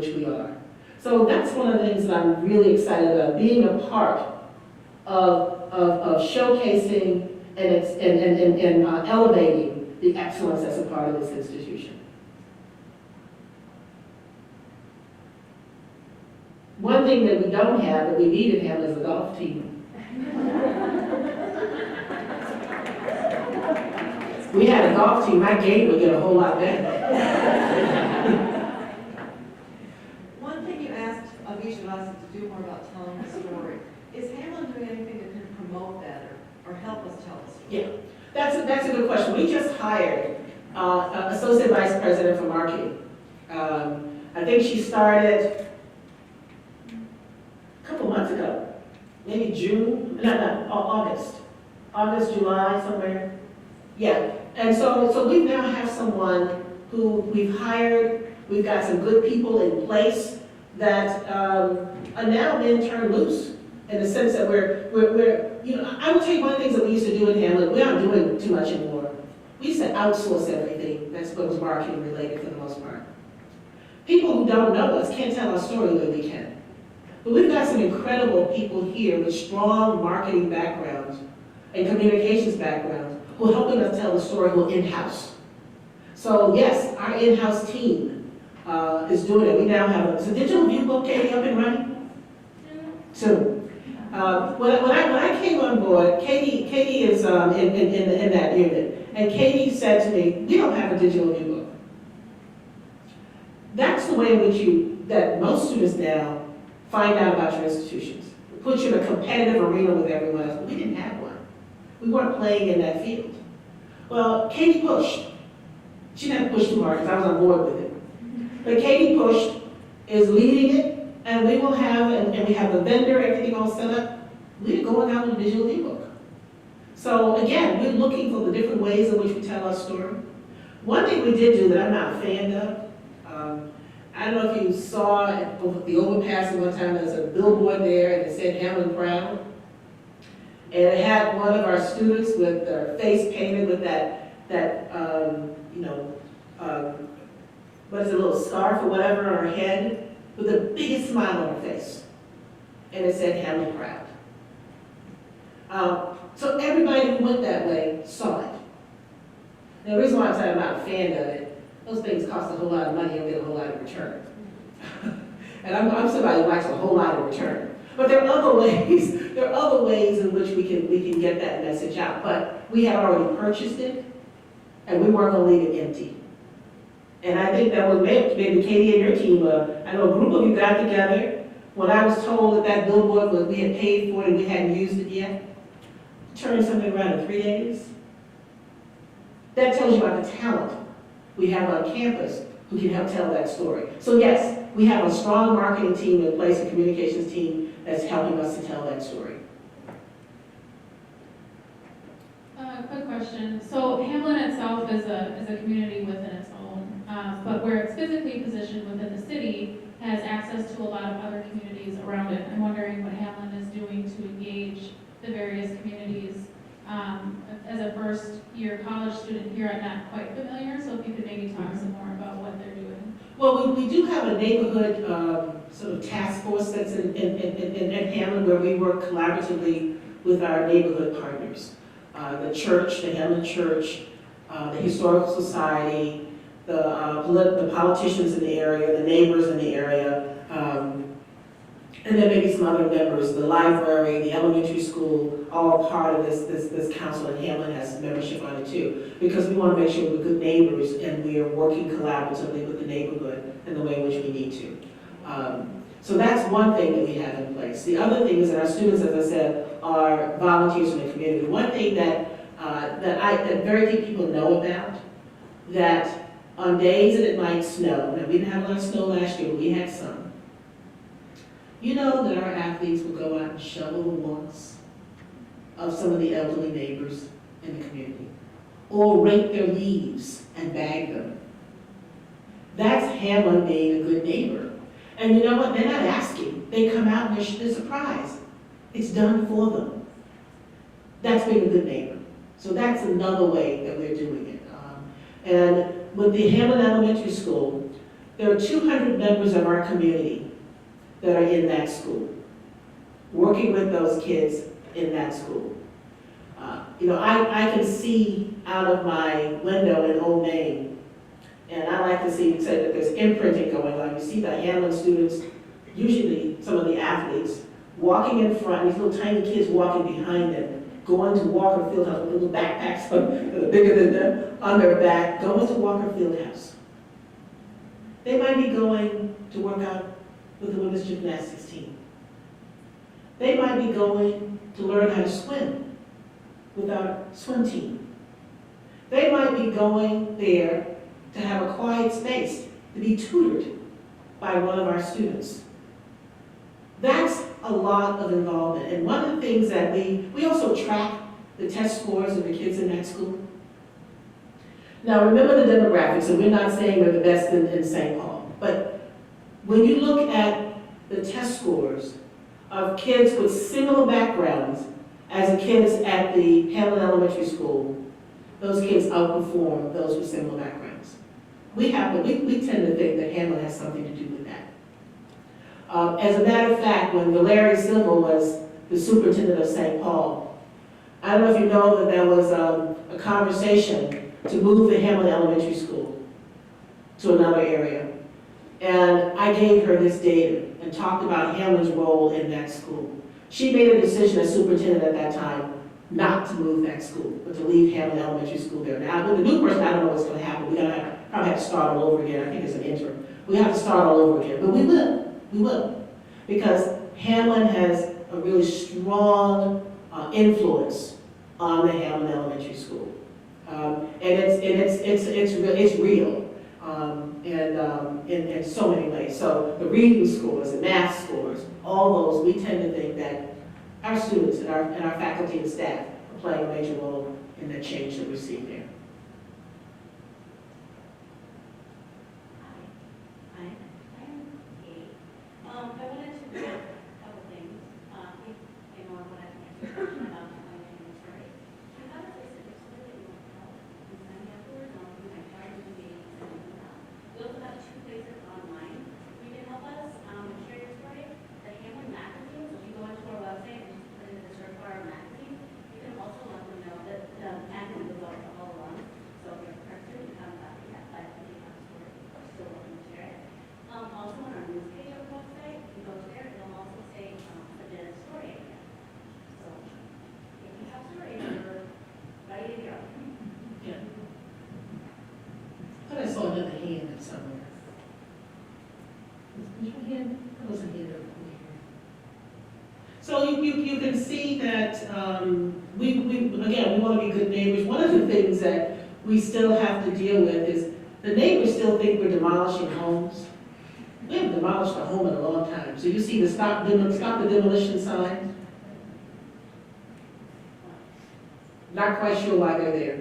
which we are. So that's one of the things that I'm really excited about, being a part of showcasing and elevating the excellence that's a part of this institution. One thing that we don't have that we need in Hamline is a golf team. If we had a golf team, my game would get a whole lot better. One thing you asked of each of us is to do more about telling the story. Is Hamline doing anything that can promote that or help us tell the story? Yeah, that's a good question. We just hired an associate vice president for marketing. I think she started a couple months ago, maybe June, August, July, somewhere. Yeah, and so we now have someone who we've hired. We've got some good people in place that are now being turned loose in the sense that we're I will tell you one of the things that we used to do in Hamline. We aren't doing too much anymore. We used to outsource everything that's what was marketing related for the most part. People who don't know us can't tell our story the way we can. But we've got some incredible people here with strong marketing backgrounds and communications backgrounds who are helping us tell the story who are in-house. So yes, our in-house team is doing it. We now have a digital view book, Katie, up and running? Soon. When I came on board, Katie is in that unit, and Katie said to me, we don't have a digital view book. That's the way in which that most students now find out about your institutions. It puts you in a competitive arena with everyone else. We didn't have one. We weren't playing in that field. Well, Katie pushed. She didn't push too hard because I was on board with it. But Katie pushed, is leading it, and we will have, and we have the vendor, everything all set up. We're going out with a digital ebook. So again, we're looking for the different ways in which we tell our story. One thing we did do that I'm not a fan of, I don't know if you saw the overpass at one time, there's a billboard there and it said Hamline Proud. And it had one of our students with their face painted with what is it, a little scarf or whatever on her head, with the biggest smile on her face. And it said Hamline Proud. So everybody who went that way saw it. Now the reason why I'm saying I'm not a fan of it, those things cost a whole lot of money and get a whole lot of return. And I'm somebody who likes a whole lot of return. But there are other ways in which we can get that message out. But we had already purchased it, and we weren't going to leave it empty. And I think that was maybe Katie and your team, I know a group of you got together. When I was told that billboard we had paid for it and we hadn't used it yet, turned something around in 3 days. That tells you about the talent we have on campus who can help tell that story. So yes, we have a strong marketing team in place, a communications team that's helping us to tell that story. Quick question. So Hamline itself is a community within its own, but where it's physically positioned within the city has access to a lot of other communities around it. I'm wondering what Hamline is doing to engage the various communities. As a first-year college student here, I'm not quite familiar, so if you could maybe talk some more about what they're doing. Well, we do have a neighborhood sort of task force that's in Hamline where we work collaboratively with our neighborhood partners. The church, the Hamline Church, the Historical Society, the politicians in the area, the neighbors in the area, and then maybe some other members, the library, the elementary school, all part of this council, and Hamline has membership on it too, because we want to make sure we're good neighbors and we are working collaboratively with the neighborhood in the way in which we need to. So that's one thing that we have in place. The other thing is that our students, as I said, are volunteers in the community. One thing that very few people know about, that on days that it might snow, now we didn't have a lot of snow last year, but we had some. You know that our athletes will go out and shovel the walks of some of the elderly neighbors in the community, or rake their leaves and bag them. That's Hamline being a good neighbor. And you know what? They're not asking. They come out and they're surprised. It's done for them. That's being a good neighbor. So that's another way that we're doing it. And with the Hamline Elementary School, There are 200 members of our community that are in that school, working with those kids in that school. I can see out of my window in Old Main, and I like to say that there's imprinting going on. You see the Hamline students, usually some of the athletes, walking in front, these little tiny kids walking behind them, going to Walker Fieldhouse with little backpacks that are bigger than them on their back, going to Walker Fieldhouse. They might be going to work out with the women's gymnastics team. They might be going to learn how to swim with our swim team. They might be going there to have a quiet space, to be tutored by one of our students. That's a lot of involvement. And one of the things that we also track the test scores of the kids in that school. Now remember the demographics, and we're not saying we're the best in St. Paul, but when you look at the test scores of kids with similar backgrounds as the kids at the Hamline Elementary School, those kids outperform those with similar backgrounds. We tend to think that Hamline has something to do with that. As a matter of fact, when Valerie Silva was the superintendent of St. Paul, I don't know if you know that there was a conversation to move the Hamline Elementary School to another area. And I gave her this data and talked about Hamline's role in that school. She made a decision as superintendent at that time not to move that school, but to leave Hamline Elementary School there. Now, with the new person, I don't know what's going to happen. We're going to probably have to start all over again. I think it's an interim. We have to start all over again, but we will. We will. Because Hamline has a really strong influence on the Hamline Elementary School. And it's real in so many ways. So the reading scores, the math scores, all those, we tend to think that our students and our faculty and staff are playing a major role in the change that we're seeing there. Hi, I'm Kate. I wanted to know a couple things. I know I wanted to answer a question about my family story. Do you have a specific story that you want to tell and send me afterwards? We might try to do meetings and send them out. We also have 2 places online. You can help us share your story. The Hamline magazine, so if you go onto our website and just put in the search bar magazine, you can also let them know that the magazine goes all along. So if you're a person who haven't got it yet, but you have a story, we're still welcome to share it. Also on our news page of the website, you go there, it'll also say submit a story again. So if you have stories, you're ready to go. Yeah. I thought I saw another hand somewhere. Was your hand? That was a hand over here. So you can see that we want to be good neighbors. One of the things that we still have to deal with is the neighbors still think we're demolishing homes. We haven't demolished a home in a long time. So you see the stop the demolition sign. Not quite sure why they're there.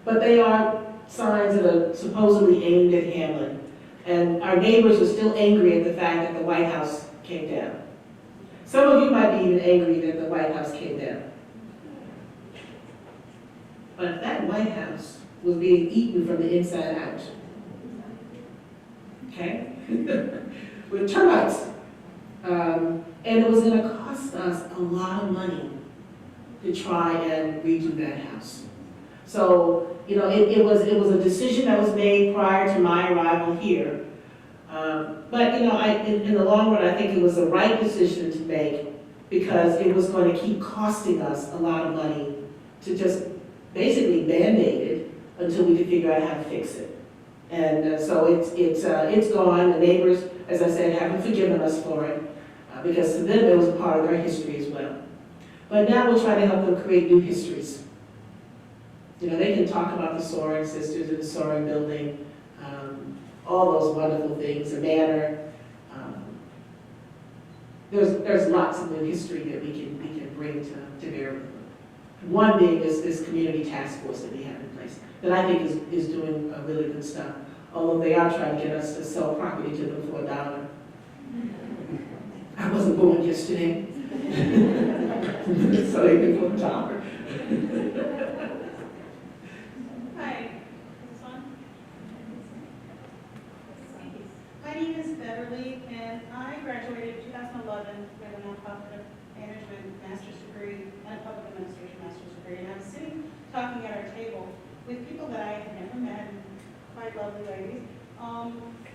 But they are signs that are supposedly aimed at Hamline. And our neighbors are still angry at the fact that the White House came down. Some of you might be even angry that the White House came down. But if that White House was being eaten from the inside out, okay, with termites, and it was going to cost us a lot of money to try and redo that house. So, it was a decision that was made prior to my arrival here. But, in the long run, I think it was the right decision to make because it was going to keep costing us a lot of money to just basically Band-Aid it until we could figure out how to fix it. And so it's gone. The neighbors, as I said, haven't forgiven us for it because to them it was a part of their history as well. But now we're trying to help them create new histories. They can talk about the Soaring Sisters and the Soaring Building, all those wonderful things, the manor. There's lots of new history that we can bring to bear with them. One being this community task force that we have in place that I think is doing really good stuff. Although they are trying to get us to sell property to them for $1. I wasn't born yesterday, so they can for $1. Hi, this one? 2011, we have a nonprofit management master's degree and a public administration master's degree. And I was sitting talking at our table with people that I had never met, and quite lovely ladies.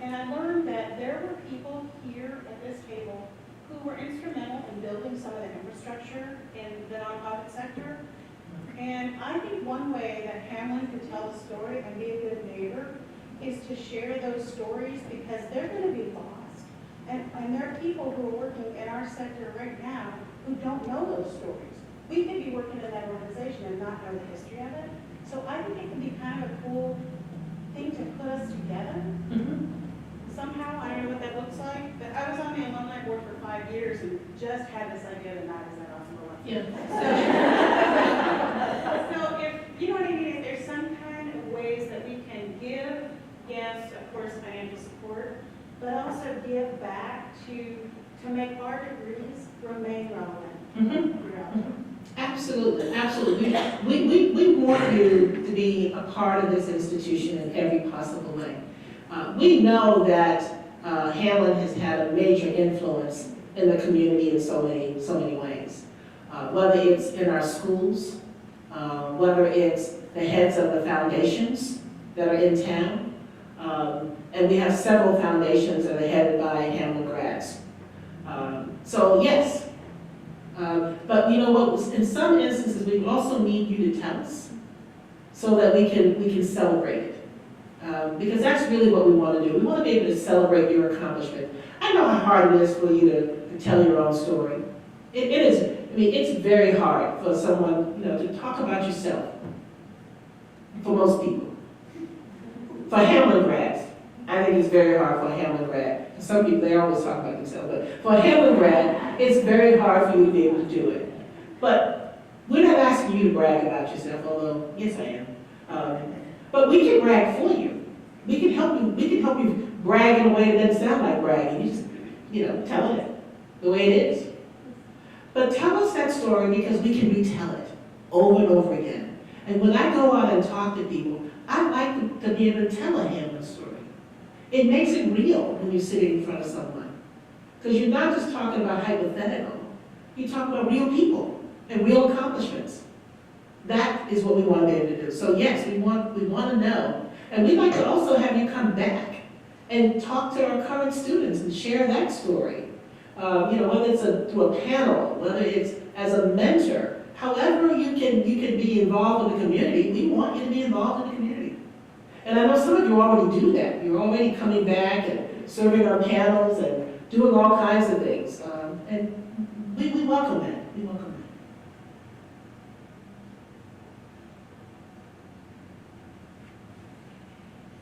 And I learned that there were people here at this table who were instrumental in building some of the infrastructure in the nonprofit sector. And I think one way that Hamline could tell a story and be a good neighbor is to share those stories, because they're going to be lost. And there are people who are working in our sector right now who don't know those stories. We could be working in that organization and not know the history of it. So I think it can be kind of a cool thing to put us together. Somehow, I don't know what that looks like, but I was on the alumni board for 5 years and just had this idea the night is that awesome. Yeah. So if, you know what I mean, if there's some kind of ways that we can give, yes, of course, financial support, but also give back to make our degrees remain relevant. Absolutely, absolutely. We want you to be a part of this institution in every possible way. We know that Hamline has had a major influence in the community in so many ways. Whether it's in our schools, whether it's the heads of the foundations that are in town, and we have several foundations that are headed by Hamline grads. So yes, but you know what? In some instances, we also need you to tell us so that we can celebrate it. Because that's really what we want to do. We want to be able to celebrate your accomplishment. I know how hard it is for you to tell your own story. It is. I mean, it's very hard for someone, to talk about yourself. For most people. For Hamline grads, I think it's very hard for a Hamline grad. Some people, they always talk about themselves, but for a Hamline grad, it's very hard for you to be able to do it. But we're not asking you to brag about yourself, although, yes, I am. But we can brag for you. We can help you brag in a way that doesn't sound like bragging. You just, tell it the way it is. But tell us that story, because we can retell it over and over again. And when I go out and talk to people, I like to be able to tell a Hamline story. It makes it real when you're sitting in front of someone. Because you're not just talking about hypothetical. You're talking about real people and real accomplishments. That is what we want to be able to do. So yes, we want to know. And we'd like to also have you come back and talk to our current students and share that story. Whether it's through a panel, whether it's as a mentor, however you can be involved in the community, we want you to be involved in the community. And I know some of you already do that. You're already coming back and serving on panels and doing all kinds of things. And we welcome that. We welcome that.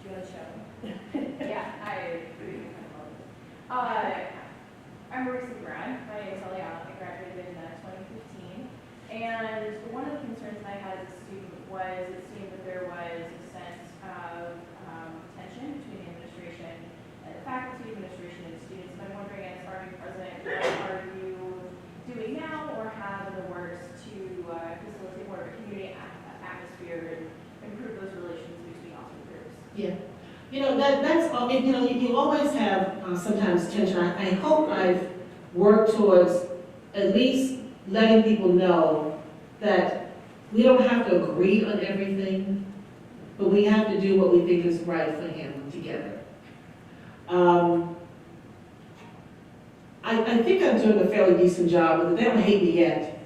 Do you want to show? Yeah, I agree. I'm a recent grad. My name is Eliana. I graduated in 2015. And one of the concerns that I had as a student was it seemed that there was a sense of tension between the administration and the faculty, administration, and students. And I'm wondering, as starting president, what are you doing now or have in the works to facilitate more of a community atmosphere and improve those relations between all three groups? Yeah. That's all. You always have sometimes tension. I hope I've worked towards at least letting people know that we don't have to agree on everything, but we have to do what we think is right for Hamline together. I think I'm doing a fairly decent job with it. They don't hate me yet.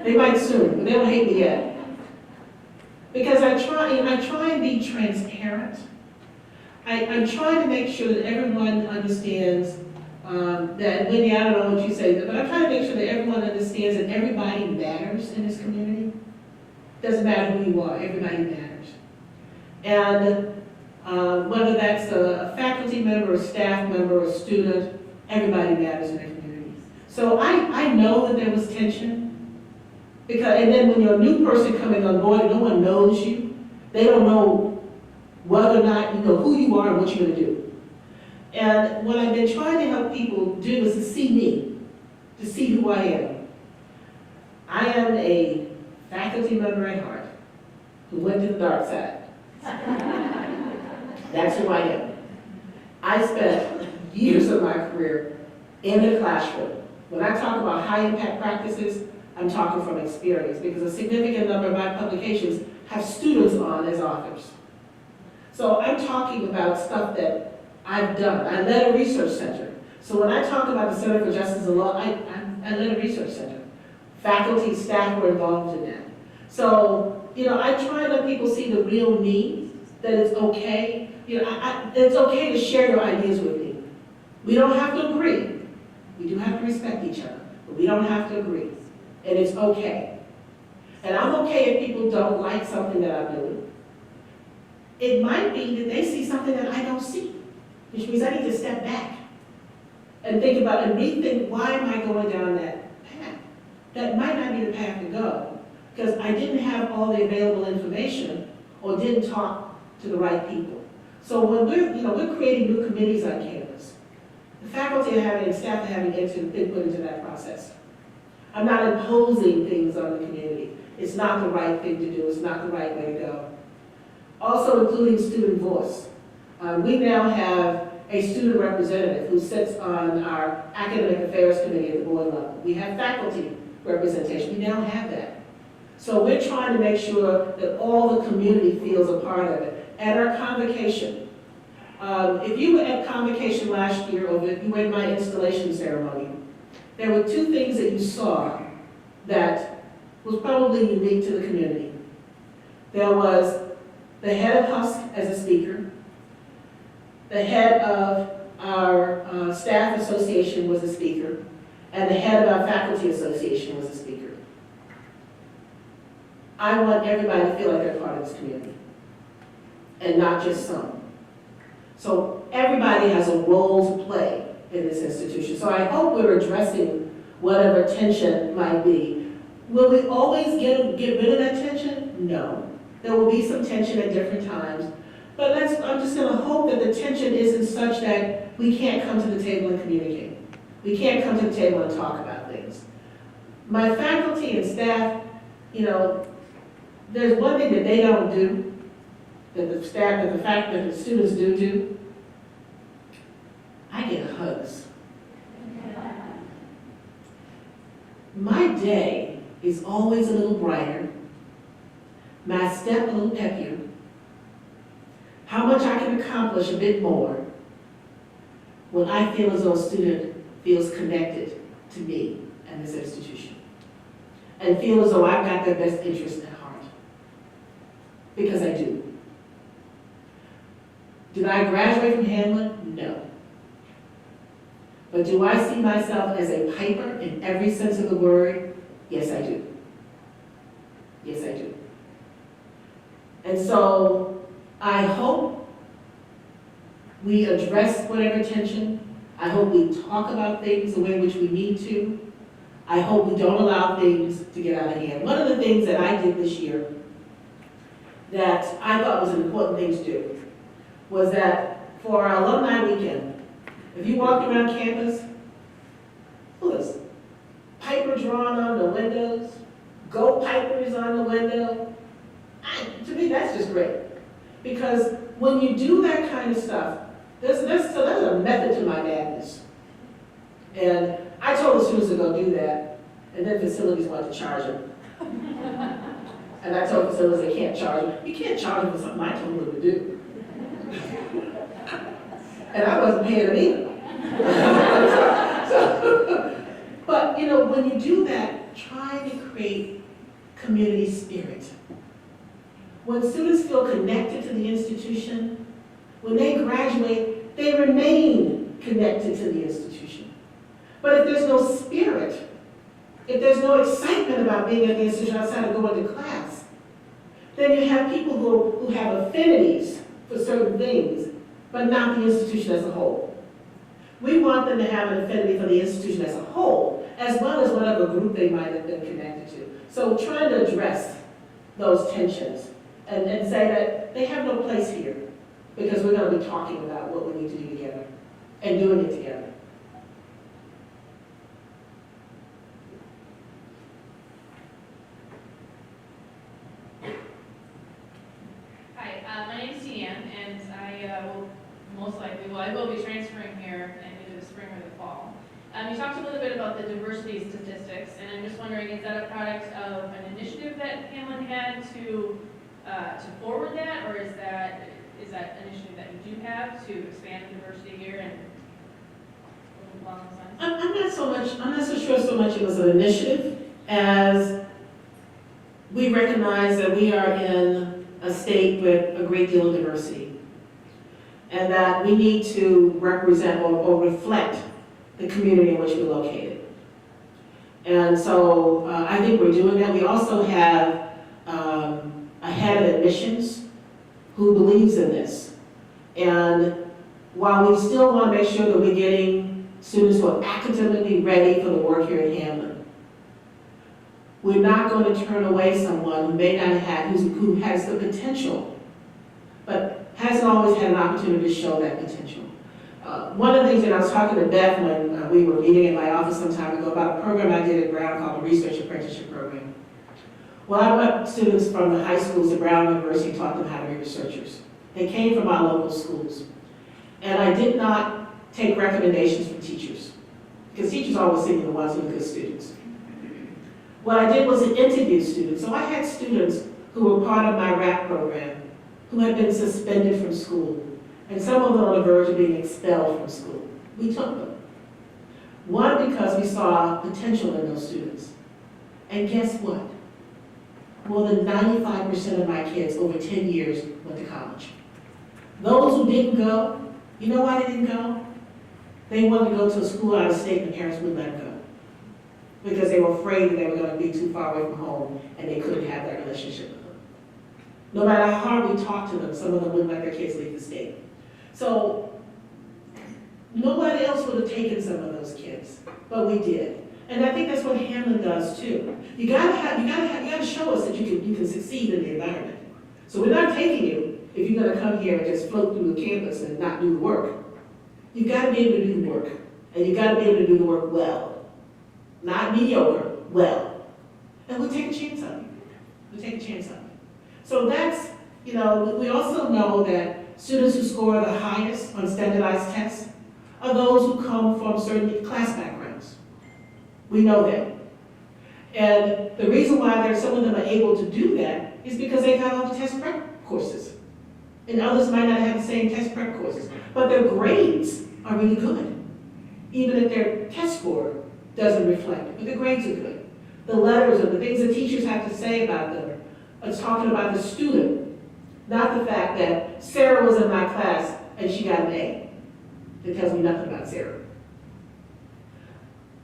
They might soon, but they don't hate me yet. Because I try and be transparent. I'm trying to make sure that everyone understands that, Wendy, I don't know what you say, but I'm trying to make sure that everyone understands that everybody matters in this community. Doesn't matter who you are, everybody matters. And whether that's a faculty member, a staff member, a student, everybody matters in the community. So I know that there was tension. And then when you're a new person coming on board and no one knows you, they don't know whether or not you know who you are and what you're going to do. And what I've been trying to help people do is to see me, to see who I am. I am a faculty member at heart who went to the dark side. That's who I am. I spent years of my career in the classroom. When I talk about high impact practices, I'm talking from experience because a significant number of my publications have students on as authors. So I'm talking about stuff that I've done. I led a research center. So when I talk about the Center for Justice and Law, I led a research center. Faculty, staff were involved in that. So, I try to let people see the real me, that it's okay. It's okay to share your ideas with me. We don't have to agree. We do have to respect each other, but we don't have to agree. And it's okay. And I'm okay if people don't like something that I'm doing. It might be that they see something that I don't see, which means I need to step back and think about and rethink, why am I going down that path? That might not be the path to go, because I didn't have all the available information or didn't talk to the right people. So when we're creating new committees on campus, the faculty are having and staff are having input into that process. I'm not imposing things on the community. It's not the right thing to do. It's not the right way to go. Also including student voice. We now have a student representative who sits on our academic affairs committee at the board level. We have faculty representation. We now have that. So we're trying to make sure that all the community feels a part of it. At our convocation, if you were at convocation last year, or if you were in my installation ceremony, there were two things that you saw that was probably unique to the community. There was the head of HUSC as a speaker. The head of our staff association was a speaker. And the head of our faculty association was a speaker. I want everybody to feel like they're part of this community, and not just some. So everybody has a role to play in this institution. So I hope we're addressing whatever tension might be. Will we always get rid of that tension? No. There will be some tension at different times. But I'm just going to hope that the tension isn't such that we can't come to the table and communicate. We can't come to the table and talk about things. My faculty and staff, there's one thing that they don't do, that the staff, that the fact that the students do. I get hugs. My day is always a little brighter, my step a little peppier, how much I can accomplish a bit more when I feel as though a student feels connected to me and this institution, and feel as though I've got their best interest at heart, because I do. Did I graduate from Hamline? No. But do I see myself as a piper in every sense of the word? Yes, I do. Yes, I do. And so I hope we address whatever tension. I hope we talk about things the way in which we need to. I hope we don't allow things to get out of hand. One of the things that I did this year that I thought was an important thing to do was that for our alumni weekend, if you walked around campus, who is Piper drawn on the windows, Go Pipers on the window. To me, that's just great. Because when you do that kind of stuff, there's a method to my madness. And I told the students to go do that, and then facilities wanted to charge them. And I told facilities they can't charge them. You can't charge them for something I told them to do. And I wasn't paying them either. But when you do that, try to create community spirit. When students feel connected to the institution, when they graduate, they remain connected to the institution. But if there's no spirit, if there's no excitement about being at the institution outside of going to class, then you have people who have affinities for certain things, but not the institution as a whole. We want them to have an affinity for the institution as a whole, as well as whatever group they might have been connected to. So trying to address those tensions and say that they have no place here, because we're going to be talking about what we need to do together and doing it together. Hi, my name is Deanne, and I will most likely, I will be transferring here in either the spring or the fall. You talked a little bit about the diversity statistics, and I'm just wondering, is that a product of an initiative that Hamlin had to forward that, or is that an initiative that you do have to expand the diversity here and along those lines? I'm not so sure so much it was an initiative as we recognize that we are in a state with a great deal of diversity, and that we need to represent or reflect the community in which we're located. And so I think we're doing that. We also have a head of admissions who believes in this. And while we still want to make sure that we're getting students who are academically ready for the work here at Hamlin, we're not going to turn away someone who may not have, who has the potential, but hasn't always had an opportunity to show that potential. One of the things that I was talking to Beth when we were meeting in my office some time ago about a program I did at Brown called the Research Apprenticeship Program. Well, I brought students from the high schools at Brown University and taught them how to be researchers. They came from our local schools. And I did not take recommendations from teachers, because teachers always seem to be the ones who are good students. What I did was to interview students. So I had students who were part of my RAP program who had been suspended from school, and some of them on the verge of being expelled from school. We took them. One, because we saw potential in those students. And guess what? More than 95% of my kids over 10 years went to college. Those who didn't go, you know why they didn't go? They wanted to go to a school out of state and the parents wouldn't let them go. Because they were afraid that they were going to be too far away from home and they couldn't have that relationship with them. No matter how hard we talked to them, some of them wouldn't let their kids leave the state. So nobody else would have taken some of those kids, but we did. And I think that's what Hamlin does too. You gotta show us that you can succeed in the environment. So we're not taking you if you're gonna come here and just float through the campus and not do the work. You gotta be able to do the work, and you gotta be able to do the work well. Not mediocre, well. And we'll take a chance on you. We'll take a chance on you. So that's, we also know that students who score the highest on standardized tests are those who come from certain class backgrounds. We know that. And the reason why some of them are able to do that is because they've had all the test prep courses. And others might not have the same test prep courses. But their grades are really good. Even if their test score doesn't reflect it, but the grades are good. The letters and the things the teachers have to say about them are talking about the student, not the fact that Sarah was in my class and she got an A. It tells me nothing about Sarah.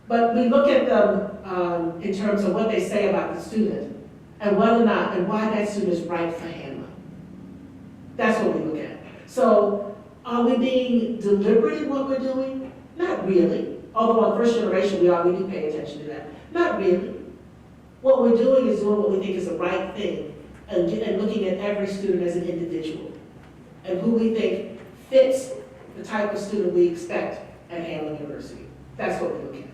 But we look at them in terms of what they say about the student and whether or not and why that student is right for Hamlin. That's what we look at. So are we being deliberate in what we're doing? Not really. Although on first generation we do pay attention to that. Not really. What we're doing is doing what we think is the right thing and looking at every student as an individual and who we think fits the type of student we expect at Hamlin University. That's what we look at.